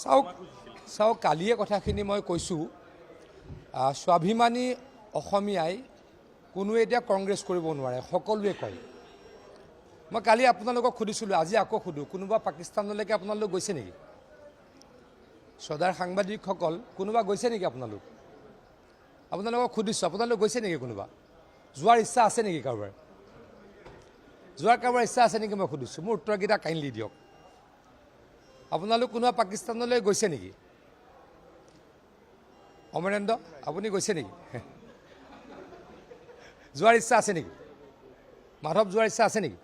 চাওক কালিয়ে কথাখিনি মই কৈছোঁ স্বাভিমানী অসমীয়াই কোনো এতিয়া কংগ্ৰেছ কৰিব নোৱাৰে সকলোৱে কয় মই কালি আপোনালোকক সুধিছিলোঁ আজি আকৌ সুধোঁ কোনোবা পাকিস্তানলৈকে আপোনালোক গৈছে নেকি সদাৰ সাংবাদিকসকল কোনোবা গৈছে নেকি আপোনালোকক সুধিছোঁ আপোনালোক গৈছে নেকি কোনোবা যোৱাৰ ইচ্ছা আছে নেকি কাৰোবাৰ ইচ্ছা আছে নেকি মই সুধিছোঁ মোৰ উত্তৰকেইটা কাইণ্ডলি দিয়ক আপোনালোক কোনোবা পাকিস্তানলৈ গৈছে নেকি অমৰেন্দ্ৰ আপুনি গৈছে নেকি যোৱাৰ ইচ্ছা আছে নেকি মাধৱ যোৱাৰ ইচ্ছা আছে নেকি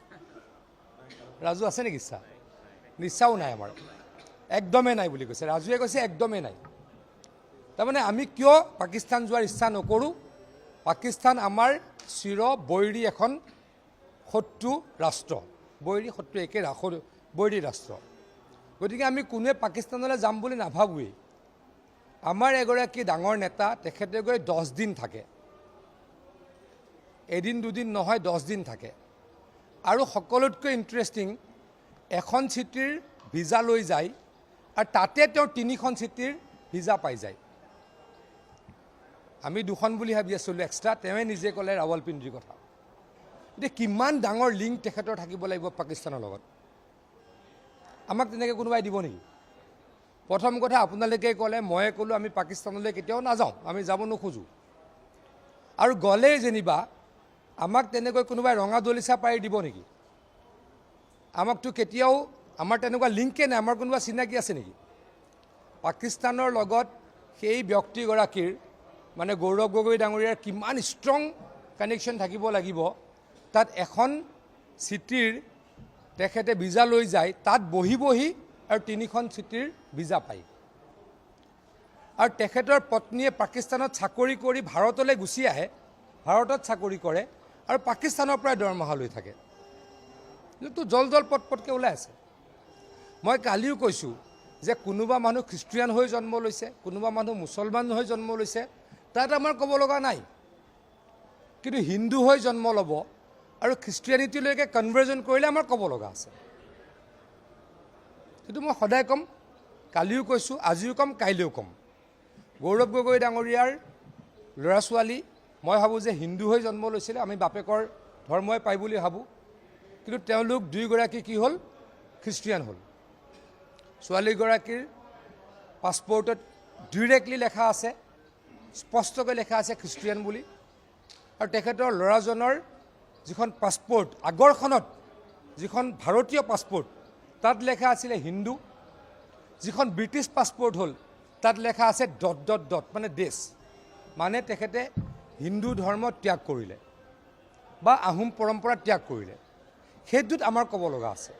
ৰাজু আছে নেকি ইচ্ছা নিশ্চাও নাই আমাৰ একদমেই নাই বুলি কৈছে ৰাজুৱে কৈছে একদমেই নাই তাৰমানে আমি কিয় পাকিস্তান যোৱাৰ ইচ্ছা নকৰোঁ পাকিস্তান আমাৰ চিৰ বৈৰী এখন শত্ৰু ৰাষ্ট্ৰ বৈৰী শত্ৰু একে বৈৰী ৰাষ্ট্ৰ গতিকে আমি কোনোৱে পাকিস্তানলৈ যাম বুলি নাভাবোৱেই আমাৰ এগৰাকী ডাঙৰ নেতা তেখেতে গৈ 10 দিন থাকে এদিন দুদিন নহয় 10 দিন থাকে আৰু সকলোতকৈ ইণ্টাৰেষ্টিং এখন চিটিৰ ভিজা লৈ যায় আৰু তাতে তেওঁ 3খন চিটিৰ ভিজা পাই যায় আমি 2খন বুলি ভাবি আছিলোঁ এক্সট্ৰা তেওঁৱে নিজে ক'লে ৰাৱলপিণ্ডিৰ কথা এতিয়া কিমান ডাঙৰ লিংক তেখেতৰ থাকিব লাগিব পাকিস্তানৰ লগত আমাক তেনেকৈ কোনোবাই দিব নেকি প্ৰথম কথা আপোনালোকে ক'লে ময়ে ক'লোঁ আমি পাকিস্তানলৈ কেতিয়াও নাযাওঁ আমি যাব নোখোজোঁ আৰু গ'লেই যেনিবা আমাক তেনেকৈ কোনোবাই ৰঙা দলিচা পাৰি দিব নেকি আমাকতো কেতিয়াও আমাৰ তেনেকুৱা লিংকে নাই আমাৰ কোনোবা চিনাকি আছে নেকি পাকিস্তানৰ লগত সেই ব্যক্তিগৰাকীৰ মানে গৌৰৱ গগৈ ডাঙৰীয়াৰ কিমান ষ্ট্ৰং কানেকশ্যন থাকিব লাগিব তাত এখন চিটিৰ তেখেতে ভিজা লৈ যায় তাত বহি আৰু 3খন চিটিৰ ভিজা পায় আৰু তেখেতৰ পত্নীয়ে পাকিস্তানত চাকৰি কৰি ভাৰতলৈ গুচি আহে ভাৰতত চাকৰি কৰে আৰু পাকিস্তানৰ পৰাই দৰমহা লৈ থাকে কিন্তু জল পটকৈ ওলাই আছে মই কালিও কৈছোঁ যে কোনোবা মানুহ খ্ৰীষ্টিয়ান হৈ জন্ম লৈছে কোনোবা মানুহ মুছলমান হৈ জন্ম লৈছে তাত আমাৰ ক'ব লগা নাই কিন্তু হিন্দু হৈ জন্ম ল'ব আৰু খ্ৰীষ্টিয়ানিটিলৈকে কনভাৰ্জন কৰিলে আমাৰ ক'ব লগা আছে কিন্তু মই সদায় ক'ম কালিও কৈছোঁ আজিও ক'ম কাইলৈও ক'ম গৌৰৱ গগৈ ডাঙৰীয়াৰ ল'ৰা ছোৱালী মই ভাবোঁ যে হিন্দু হৈ জন্ম লৈছিলে আমি বাপেকৰ ধৰ্মই পাই বুলি ভাবোঁ কিন্তু তেওঁলোক দুয়োগৰাকী কি হ'ল খ্ৰীষ্টিয়ান হ'ল ছোৱালীগৰাকীৰ পাছপৰ্টত ডিৰেক্টলি লেখা আছে স্পষ্টকৈ লেখা আছে খ্ৰীষ্টিয়ান বুলি আৰু তেখেতৰ ল'ৰাজনৰ যিখন পাছপৰ্ট আগৰখনত যিখন ভাৰতীয় পাছপৰ্ট তাত লেখা আছিলে হিন্দু যিখন ব্ৰিটিছ পাছপৰ্ট হ'ল তাত লেখা আছে ... মানে দেশ মানে তেখেতে হিন্দু ধৰ্ম ত্যাগ কৰিলে বা আহোম পৰম্পৰা ত্যাগ কৰিলে সেইটোত আমাৰ ক'ব লগা আছে